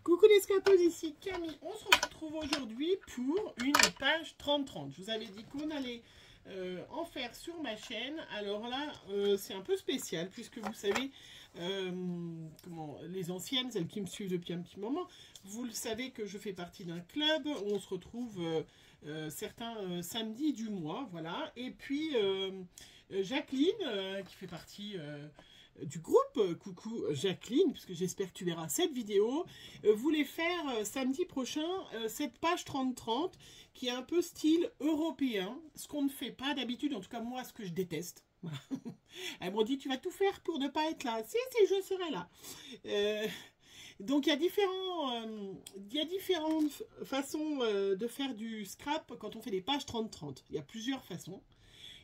Coucou les scapos, ici Camille. On se retrouve aujourd'hui pour une page 30-30. Je vous avais dit qu'on allait en faire sur ma chaîne. Alors là, c'est un peu spécial puisque vous savez, les anciennes, celles qui me suivent depuis un petit moment, vous le savez que je fais partie d'un club où on se retrouve certains samedis du mois. Voilà. Et puis Jacqueline, qui fait partie du groupe, coucou Jacqueline, puisque j'espère que tu verras cette vidéo, voulait faire samedi prochain cette page 30-30 qui est un peu style européen, ce qu'on ne fait pas d'habitude, en tout cas moi ce que je déteste. Voilà. Elles m'ont dit tu vas tout faire pour ne pas être là. Si, je serai là. Donc il y a différentes façons de faire du scrap quand on fait des pages 30-30. Il y a plusieurs façons.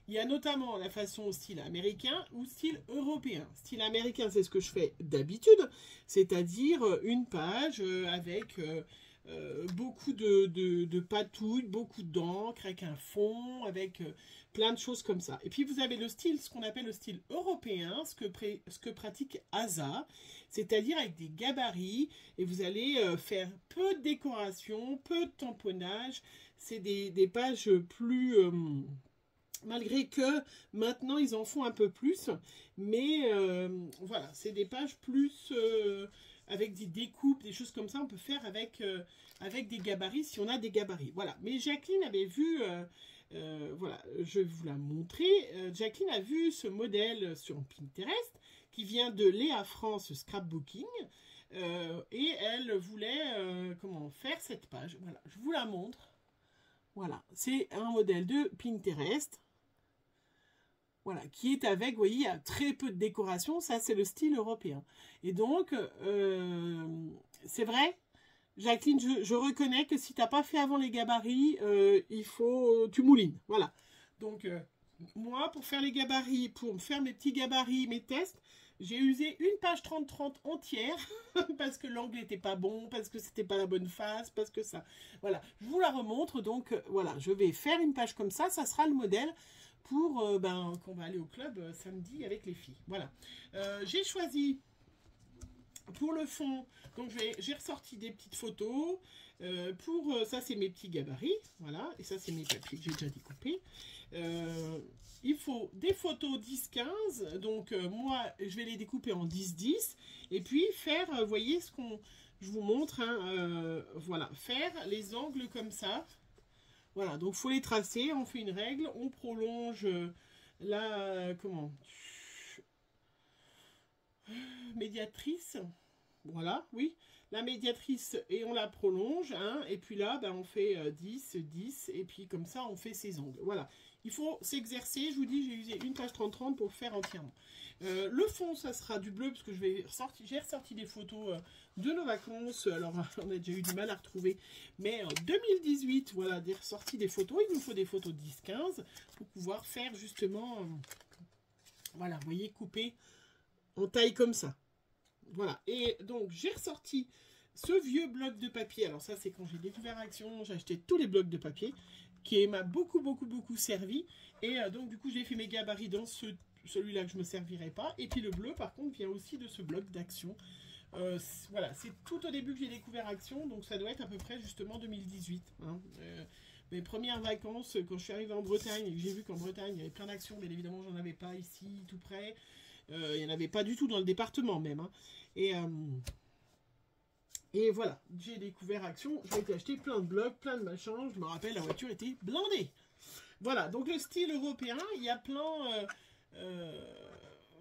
Il y a notamment la façon style américain ou style européen. Style américain, c'est ce que je fais d'habitude, c'est-à-dire une page avec beaucoup de patouilles, beaucoup d'encre, avec un fond, avec plein de choses comme ça. Et puis vous avez le style, ce qu'on appelle le style européen, ce que pratique Asa, c'est-à-dire avec des gabarits, et vous allez faire peu de décoration, peu de tamponnage. C'est des pages plus... malgré que maintenant ils en font un peu plus, mais voilà, c'est des pages plus avec des découpes, des choses comme ça, on peut faire avec des gabarits si on a des gabarits. Voilà, mais Jacqueline avait vu, voilà, je vais vous la montrer. Jacqueline a vu ce modèle sur Pinterest qui vient de Léa France Scrapbooking et elle voulait faire cette page. Voilà, je vous la montre. Voilà, c'est un modèle de Pinterest. Voilà, qui est avec, vous voyez, il y a très peu de décoration, ça c'est le style européen. Et donc, c'est vrai, Jacqueline, je reconnais que si tu n'as pas fait avant les gabarits, tu moulines, voilà. Donc, moi, pour faire les gabarits, pour faire mes petits gabarits, mes tests, j'ai usé une page 30-30 entière, parce que l'angle n'était pas bon, parce que c'était pas la bonne face, parce que ça, voilà. Je vous la remontre, donc, voilà, je vais faire une page comme ça sera le modèle pour qu'on va aller au club samedi avec les filles. Voilà. J'ai choisi pour le fond, donc j'ai ressorti des petites photos. Ça, c'est mes petits gabarits. Voilà. Et ça, c'est mes papiers que j'ai déjà découpés. Il faut des photos 10-15. Donc, moi, je vais les découper en 10-10. Et puis, faire, vous voyez ce qu'on... Je vous montre, hein, voilà. Faire les angles comme ça. Voilà, donc il faut les tracer, on fait une règle, on prolonge la médiatrice, voilà, oui, la médiatrice et on la prolonge, hein, et puis là, on fait 10, 10, et puis comme ça, on fait ses ongles, voilà. Il faut s'exercer, je vous dis, j'ai usé une page 30-30 pour le faire entièrement. Le fond, ça sera du bleu, parce que j'ai ressorti des photos de nos vacances. Alors, on a déjà eu du mal à retrouver. Mais en 2018, voilà, des ressorties des photos. Il nous faut des photos 10-15 pour pouvoir faire justement, voilà, vous voyez, couper en taille comme ça. Voilà, et donc, j'ai ressorti ce vieux bloc de papier. Alors ça, c'est quand j'ai découvert Action, j'ai acheté tous les blocs de papier, qui m'a beaucoup servi. Et donc, du coup, j'ai fait mes gabarits dans celui-là que je ne me servirai pas. Et puis le bleu, par contre, vient aussi de ce bloc d'Action. Voilà, c'est tout au début que j'ai découvert Action, donc ça doit être à peu près justement 2018. Hein. Mes premières vacances, quand je suis arrivée en Bretagne et que j'ai vu qu'en Bretagne, il y avait plein d'actions, mais évidemment, j'en avais pas ici, tout près. Il n'y en avait pas du tout dans le département même. Hein. Et voilà, j'ai découvert Action, j'ai été acheter plein de blocs, plein de machins. Je me rappelle, la voiture était blindée. Voilà, donc le style européen, il y a plein...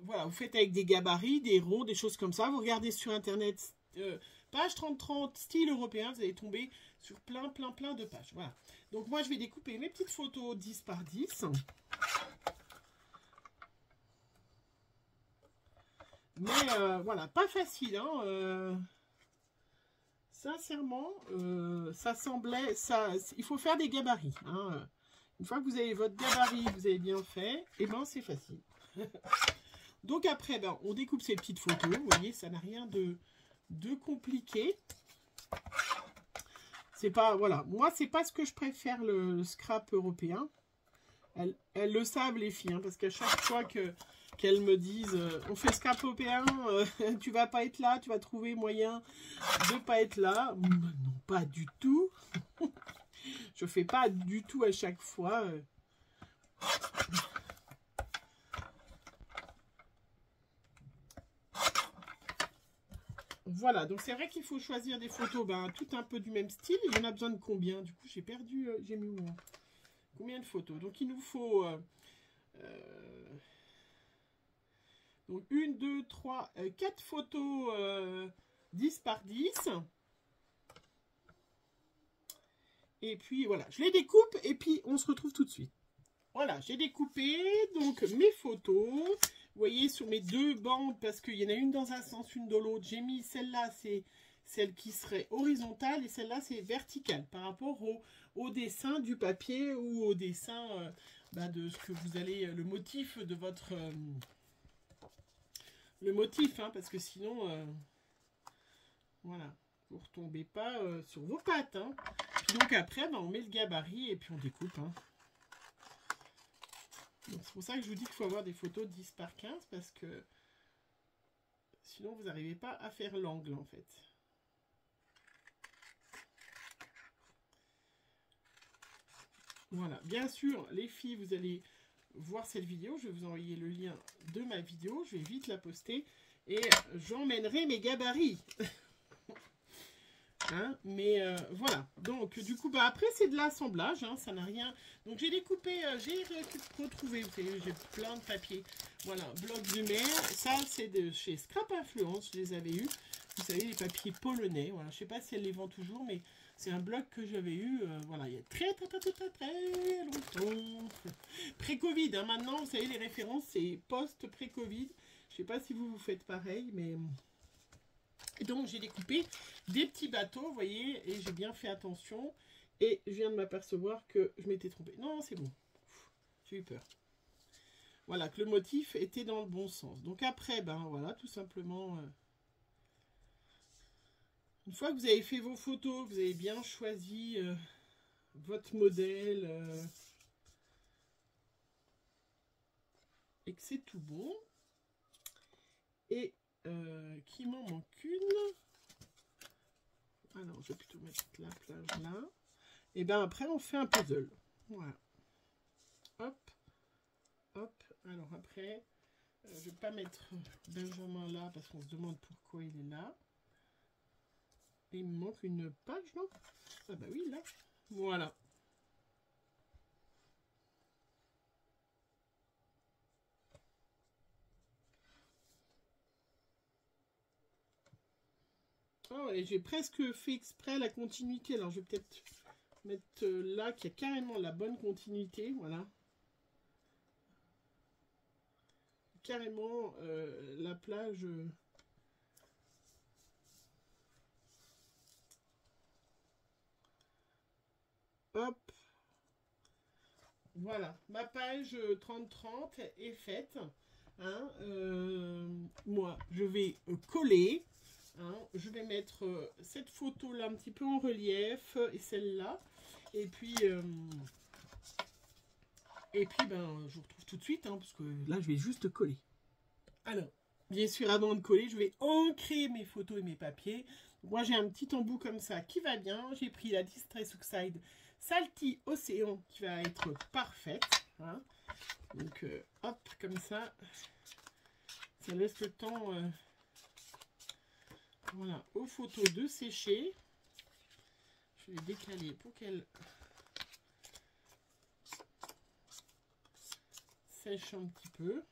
voilà, vous faites avec des gabarits, des ronds, des choses comme ça. Vous regardez sur internet, page 30-30, style européen, vous allez tomber sur plein de pages. Voilà. Donc moi, je vais découper mes petites photos 10 par 10. Mais voilà, pas facile, hein. Sincèrement, ça semblait... il faut faire des gabarits. Hein. Une fois que vous avez votre gabarit, vous avez bien fait, et ben c'est facile. Donc après, on découpe ces petites photos. Vous voyez, ça n'a rien de compliqué. C'est pas, voilà. Moi, c'est pas ce que je préfère, le scrap européen. Elles le savent, les filles, hein, parce qu'à chaque fois que qu'elles me disent on fait scrap européen, tu vas pas être là, tu vas trouver moyen de pas être là. Non, pas du tout. Je fais pas du tout à chaque fois. Voilà, donc c'est vrai qu'il faut choisir des photos tout un peu du même style. Il y en a besoin de combien? Du coup, j'ai perdu, j'ai mis où? Combien de photos? Donc, il nous faut donc 1, 2, 3, 4 photos 10 par 10. Et puis, voilà, je les découpe et puis on se retrouve tout de suite. Voilà, j'ai découpé donc mes photos. Vous voyez, sur mes deux bandes, parce qu'il y en a une dans un sens, une dans l'autre, j'ai mis celle-là, c'est celle qui serait horizontale et celle-là, c'est verticale par rapport au dessin du papier ou au dessin de ce que vous allez, le motif de votre... le motif, hein, parce que sinon, voilà, vous ne retombez pas sur vos pattes. Hein. Puis donc après, on met le gabarit et puis on découpe. Hein. C'est pour ça que je vous dis qu'il faut avoir des photos de 10 par 15 parce que sinon vous n'arrivez pas à faire l'angle en fait. Voilà, bien sûr les filles, vous allez voir cette vidéo, je vais vous envoyer le lien de ma vidéo, je vais vite la poster et j'emmènerai mes gabarits. Hein, mais voilà, donc du coup après c'est de l'assemblage, hein, ça n'a rien, donc j'ai découpé, j'ai retrouvé, vous savez, j'ai plein de papiers, voilà, bloc de mer, ça c'est de chez Scrap Influence, je les avais eu, vous savez les papiers polonais, voilà, je sais pas si elle les vend toujours, mais c'est un bloc que j'avais eu, voilà, il y a très longtemps, pré-Covid, hein, maintenant vous savez les références c'est post-pré-Covid, je sais pas si vous faites pareil, mais... Et donc j'ai découpé des petits bateaux, vous voyez, et j'ai bien fait attention. Et je viens de m'apercevoir que je m'étais trompée. Non, c'est bon. J'ai eu peur. Voilà, que le motif était dans le bon sens. Donc après, voilà, tout simplement... une fois que vous avez fait vos photos, que vous avez bien choisi votre modèle, et que c'est tout bon. Et... qui m'en manque une. Alors, je vais plutôt mettre la plage là. Et bien après, on fait un puzzle. Voilà. Hop. Hop. Alors après, je ne vais pas mettre Benjamin là parce qu'on se demande pourquoi il est là. Et il me manque une page, non? Ah bah oui, là. Voilà. Oh, et j'ai presque fait exprès la continuité. Alors, je vais peut-être mettre là qu'il y a carrément la bonne continuité. Voilà. Carrément la plage. Hop. Voilà. Ma page 30-30 est faite. Hein, moi, je vais coller. Hein, je vais mettre cette photo là un petit peu en relief et celle-là. Et puis je vous retrouve tout de suite hein, parce que là je vais juste coller. Alors, bien sûr, avant de coller, je vais ancrer mes photos et mes papiers. Moi j'ai un petit embout comme ça qui va bien. J'ai pris la Distress Oxide Salty Océan qui va être parfaite. Hein. Donc hop, comme ça, ça laisse le temps. Voilà, aux photos de sécher. Je vais décaler pour qu'elles sèchent un petit peu.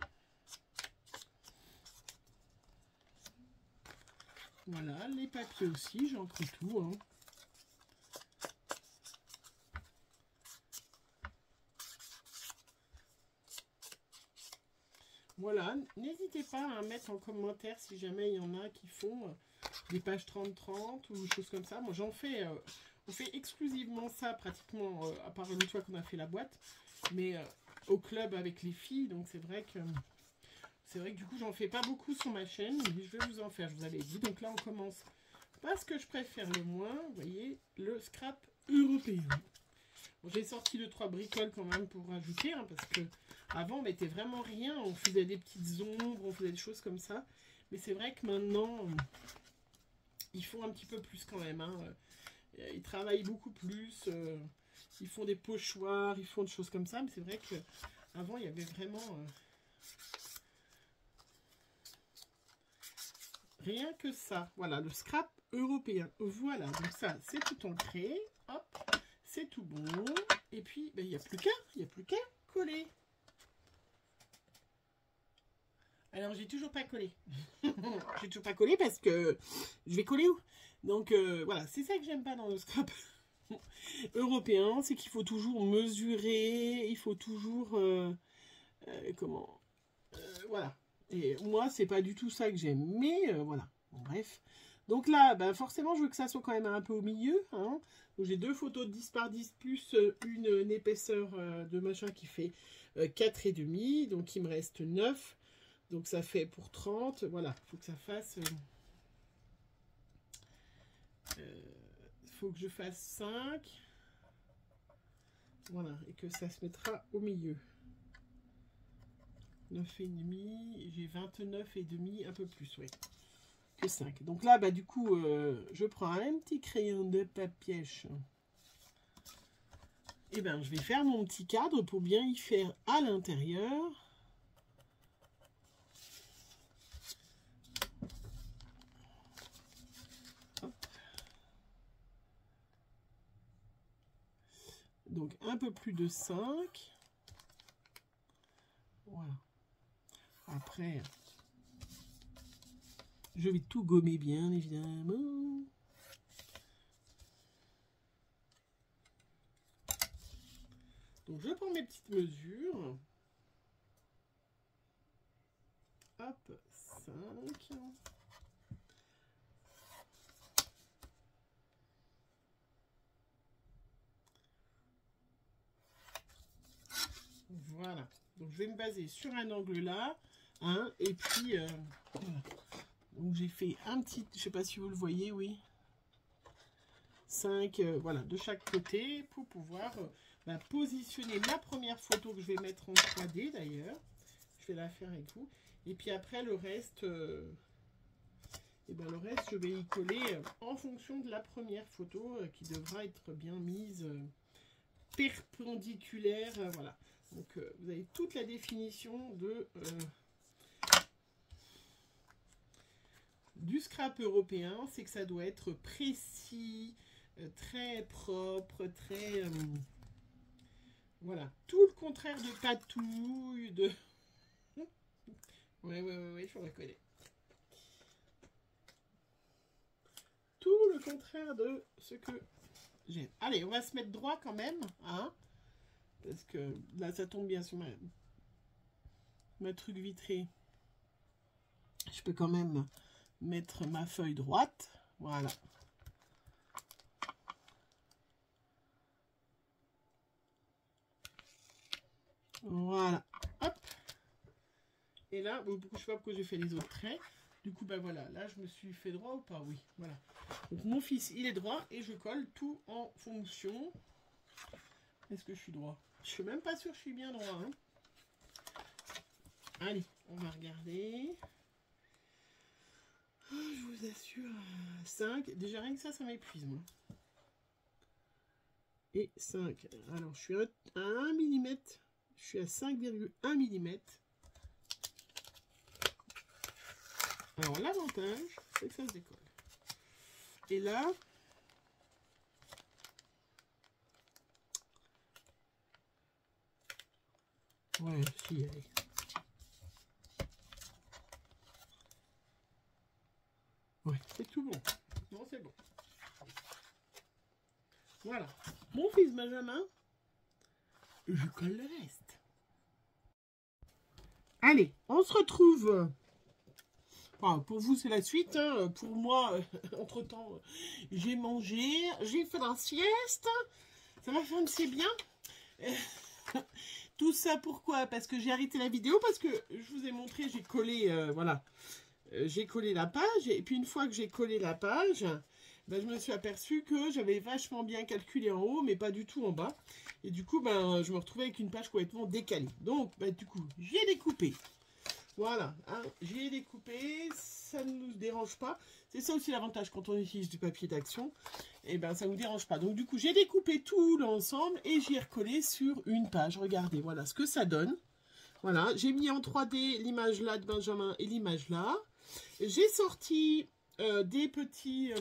Voilà, les papiers aussi, j'encre tout. Hein. Voilà, n'hésitez pas à mettre en commentaire si jamais il y en a qui font des pages 30-30 ou choses comme ça. Moi j'en fais, on fait exclusivement ça pratiquement, à part une fois qu'on a fait la boîte, mais au club avec les filles, donc c'est vrai que du coup j'en fais pas beaucoup sur ma chaîne, mais je vais vous en faire, je vous avais dit. Donc là on commence par ce que je préfère le moins, vous voyez, le scrap européen. Bon, j'ai sorti 2-3 bricoles quand même pour rajouter, hein, parce que avant on mettait vraiment rien, on faisait des petites ombres, on faisait des choses comme ça. Mais c'est vrai que maintenant, ils font un petit peu plus quand même. Hein. Ils travaillent beaucoup plus, ils font des pochoirs, ils font des choses comme ça. Mais c'est vrai qu'avant, il y avait vraiment rien que ça. Voilà, le scrap européen. Voilà, donc ça, c'est tout ancré. Hop, c'est tout bon. Et puis, ben, il n'y a plus qu'à coller. Alors, j'ai toujours pas collé. J'ai toujours pas collé parce que je vais coller où? Donc, voilà, c'est ça que j'aime pas dans le scrap européen, c'est qu'il faut toujours mesurer, il faut toujours... voilà. Et moi, c'est pas du tout ça que j'aime. Mais, voilà. Bon, bref. Donc là, ben, forcément, je veux que ça soit quand même un peu au milieu. Hein. Donc, j'ai 2 photos de 10 par 10 plus une épaisseur de machin qui fait 4,5. Donc, il me reste 9. Donc ça fait pour 30, voilà, il faut que ça fasse... faut que je fasse 5. Voilà, et que ça se mettra au milieu. 9,5, j'ai 29,5, un peu plus, oui. Que 5. Donc là, bah du coup, je prends un petit crayon de papièche. Et ben, je vais faire mon petit cadre pour bien y faire à l'intérieur. Donc un peu plus de 5. Voilà. Après, je vais tout gommer bien évidemment. Donc je prends mes petites mesures. Hop, 5. Voilà, donc je vais me baser sur un angle là, hein, et puis voilà. Donc j'ai fait un petit, je sais pas si vous le voyez, oui, 5, voilà, de chaque côté pour pouvoir positionner ma première photo que je vais mettre en 3D d'ailleurs. Je vais la faire avec vous, et puis après le reste, et ben le reste je vais y coller en fonction de la première photo qui devra être bien mise perpendiculaire, voilà. Donc, vous avez toute la définition du scrap européen. C'est que ça doit être précis, très propre, très... voilà. Tout le contraire de patouille, de... ouais, je reconnais. Tout le contraire de ce que j'aime. Allez, on va se mettre droit quand même, hein. Parce que là, ça tombe bien sur ma truc vitrée. Je peux quand même mettre ma feuille droite. Voilà. Voilà. Hop. Et là, bon, je sais pas pourquoi j'ai fait les autres traits. Du coup, ben voilà. Là, je me suis fait droit ou pas? Oui. Voilà. Donc, mon fils, il est droit et je colle tout en fonction. Est-ce que je suis droit? Je suis même pas sûre que je suis bien droit. Hein. Allez, on va regarder. Oh, je vous assure, 5. Déjà, rien que ça m'épuise, moi. Et 5. Alors, je suis à 1 mm. Je suis à 5,1 mm. Alors, l'avantage, c'est que ça se décolle. Et là... ouais, si, allez. Ouais, c'est tout bon. Non, c'est bon. Voilà. Mon fils Benjamin, je colle le reste. Allez, on se retrouve. Enfin, pour vous, c'est la suite. Hein. Pour moi, entre-temps, j'ai mangé, j'ai fait la sieste. Ça m'a fait un petit bien. Tout ça pourquoi? Parce que j'ai arrêté la vidéo, parce que je vous ai montré, j'ai collé, voilà. J'ai collé la page, et puis une fois que j'ai collé la page, ben, je me suis aperçue que j'avais vachement bien calculé en haut, mais pas du tout en bas. Et du coup, ben, je me retrouvais avec une page complètement décalée. Donc, ben, du coup, j'ai découpé. Voilà, hein, j'ai découpé, ça ne nous dérange pas. C'est ça aussi l'avantage quand on utilise du papier d'action. Et ben, ça ne nous dérange pas. Donc, du coup, j'ai découpé tout l'ensemble et j'ai recollé sur une page. Regardez, voilà ce que ça donne. Voilà, j'ai mis en 3D l'image là de Benjamin et l'image là. J'ai sorti des petits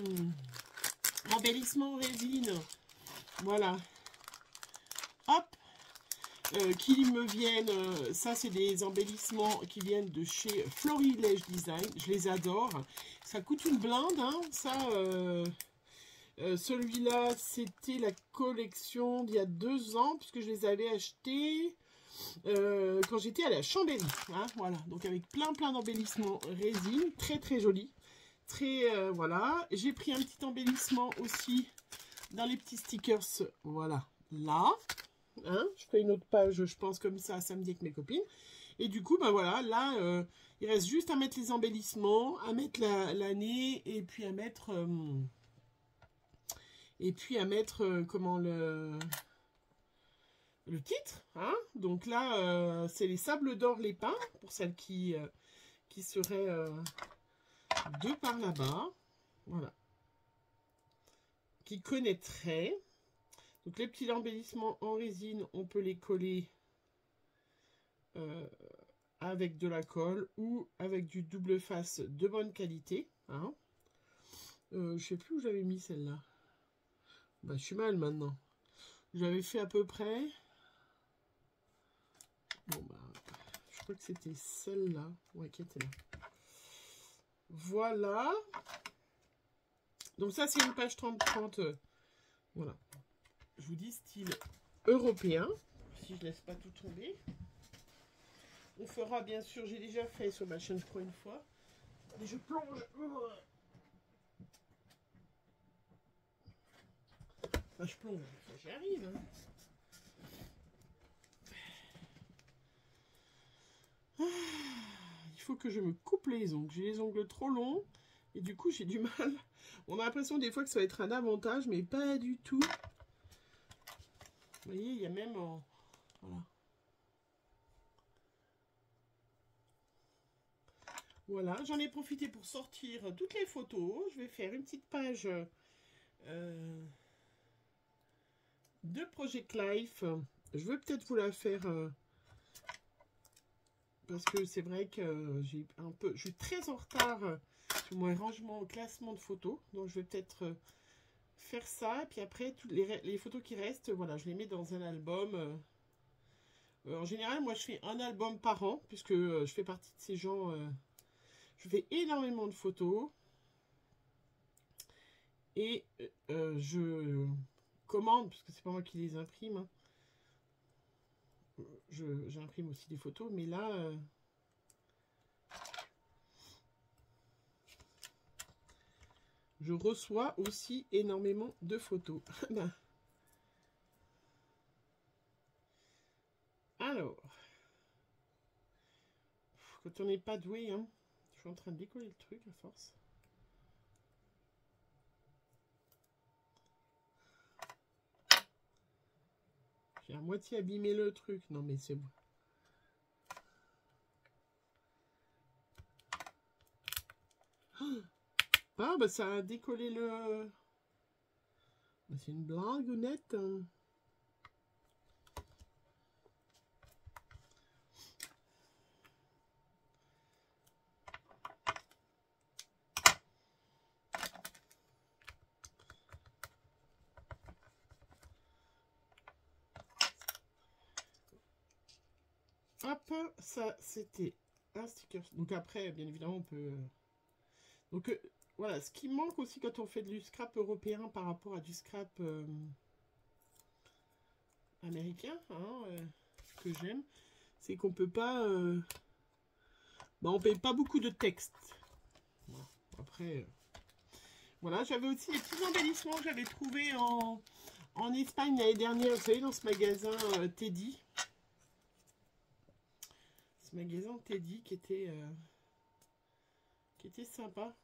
embellissements en résine. Voilà. Hop. Qui me viennent, ça c'est des embellissements qui viennent de chez Florilège Design. Je les adore. Ça coûte une blinde, hein. Ça, celui-là, c'était la collection d'il y a 2 ans, puisque je les avais achetés quand j'étais à la Chambéry, hein, voilà, donc avec plein d'embellissements résine, très joli, voilà, j'ai pris un petit embellissement aussi dans les petits stickers, voilà, là, hein, je ferai une autre page, je pense comme ça, samedi avec mes copines, et du coup, ben voilà, là, il reste juste à mettre les embellissements, à mettre l'année, et puis à mettre, comment le titre, hein. Donc là, c'est les Sables d'Or les Pins, pour celles qui seraient de par là-bas, voilà, qui connaîtraient. Donc les petits embellissements en résine, on peut les coller avec de la colle ou avec du double face de bonne qualité, hein. Je sais plus où j'avais mis celle-là. Bah, je suis mal maintenant. J'avais fait à peu près. Bon, bah, je crois que c'était celle-là. Ouais, qui était là. Voilà. Donc ça, c'est une page 30-30. Voilà. Je vous dis style européen. Si je laisse pas tout tomber. On fera, bien sûr, j'ai déjà fait sur ma chaîne, je crois, une fois. Et je plonge. Enfin, je plonge. J'y arrive, hein. Il faut que je me coupe les ongles. J'ai les ongles trop longs et du coup j'ai du mal. On a l'impression des fois que ça va être un avantage, mais pas du tout. Vous voyez, il y a même voilà. Voilà, j'en ai profité pour sortir toutes les photos. Je vais faire une petite page de Project Life. Je veux peut-être vous la faire parce que c'est vrai que je suis très en retard sur mon rangement au classement de photos. Donc je vais peut-être faire ça. Et puis après, toutes les photos qui restent, voilà, je les mets dans un album. En général, moi je fais un album par an, puisque je fais partie de ces gens. Je fais énormément de photos. Et je commande, puisque c'est pas moi qui les imprime. Hein. J'imprime aussi des photos, mais là, je reçois aussi énormément de photos. Alors, quand on n'est pas doué, hein, je suis en train de décoller le truc à force. J'ai à moitié abîmé le truc. Non, mais c'est bon. Ah, bah ça a décollé le... Bah, c'est une blague honnête. Hein. Hop, ça c'était un sticker. Donc après, bien évidemment, on peut... Donc voilà, ce qui manque aussi quand on fait du scrap européen par rapport à du scrap américain, hein, que j'aime, c'est qu'on peut pas... bah, on paye pas beaucoup de texte. Bon, après... Voilà, j'avais aussi les petits embellissements que j'avais trouvés en Espagne l'année dernière, vous savez, dans ce magasin Teddy. Ce magasin Teddy qui était sympa.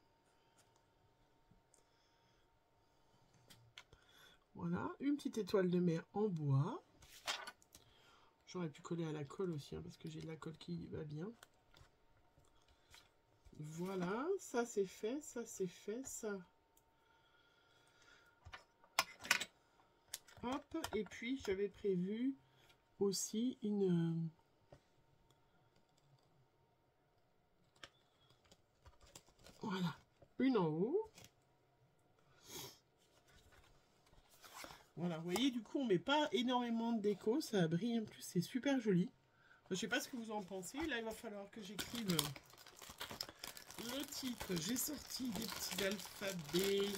Voilà, une petite étoile de mer en bois. J'aurais pu coller à la colle aussi, hein, parce que j'ai de la colle qui va bien. Voilà, ça c'est fait, ça c'est fait, ça. Hop, et puis j'avais prévu aussi une... Voilà, une en haut. Voilà, vous voyez, du coup, on met pas énormément de déco, ça brille en plus, c'est super joli. Je sais pas ce que vous en pensez. Là, il va falloir que j'écrive le titre. J'ai sorti des petits alphabets.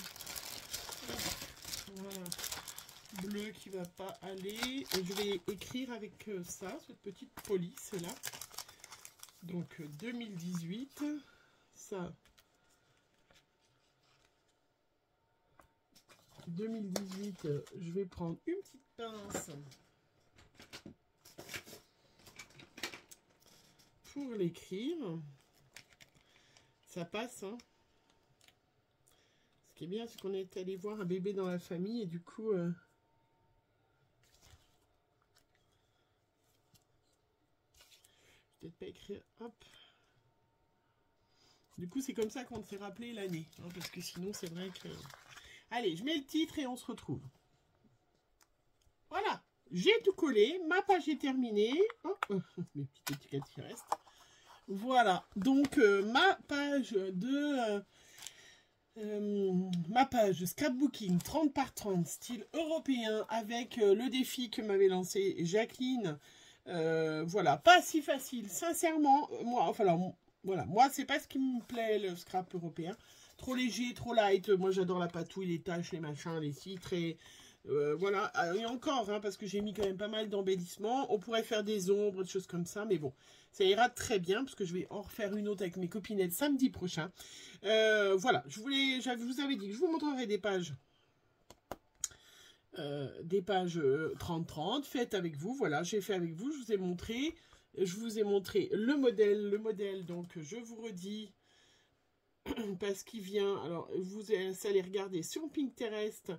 Voilà. Bleu qui va pas aller. Et je vais écrire avec ça, cette petite police là. Donc 2018. Ça. 2018, je vais prendre une petite pince pour l'écrire. Ça passe, hein. Ce qui est bien, c'est qu'on est allé voir un bébé dans la famille et du coup... je vais peut-être pas écrire, hop. Du coup, c'est comme ça qu'on s'est rappelé l'année, hein, parce que sinon, c'est vrai que... Allez, je mets le titre et on se retrouve. Voilà, j'ai tout collé, ma page est terminée. Oh, mes petites étiquettes qui restent. Voilà, donc ma page scrapbooking 30 par 30, style européen, avec le défi que m'avait lancé Jacqueline. Voilà, pas si facile, sincèrement, moi, enfin, alors, voilà, moi, c'est pas ce qui me plaît, le scrap européen. Trop léger, trop light. Moi, j'adore la patouille, les taches, les machins, les citres. Et voilà. Et encore, hein, parce que j'ai mis quand même pas mal d'embellissements. On pourrait faire des ombres, des choses comme ça. Mais bon, ça ira très bien, parce que je vais en refaire une autre avec mes copinettes samedi prochain. Voilà. Je vous avais dit que je vous montrerai des pages. Des pages 30-30 faites avec vous. Voilà, j'ai fait avec vous. Je vous ai montré. Je vous ai montré le modèle. Le modèle, donc, je vous redis... parce qu'il vient, alors vous allez regarder sur Pinterest,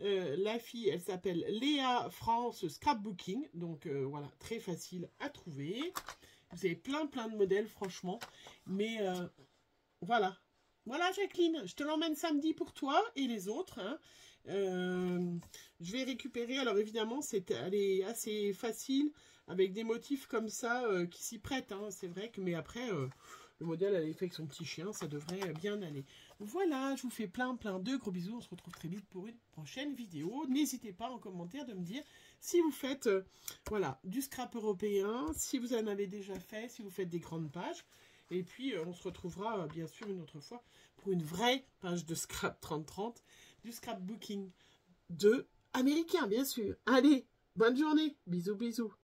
la fille elle s'appelle Léa France Scrapbooking, donc voilà, très facile à trouver. Vous avez plein de modèles franchement, mais voilà. Voilà Jacqueline, je te l'emmène samedi pour toi et les autres, hein. Je vais récupérer, alors évidemment elle est assez facile avec des motifs comme ça qui s'y prêtent, hein. C'est vrai que, mais après le modèle elle est fait avec son petit chien, ça devrait bien aller. Voilà, je vous fais plein de gros bisous, on se retrouve très vite pour une prochaine vidéo. N'hésitez pas en commentaire de me dire si vous faites voilà, du scrap européen, si vous en avez déjà fait, si vous faites des grandes pages. Et puis, on se retrouvera bien sûr une autre fois pour une vraie page de scrap 30-30, du scrapbooking américain, bien sûr. Allez, bonne journée. Bisous, bisous.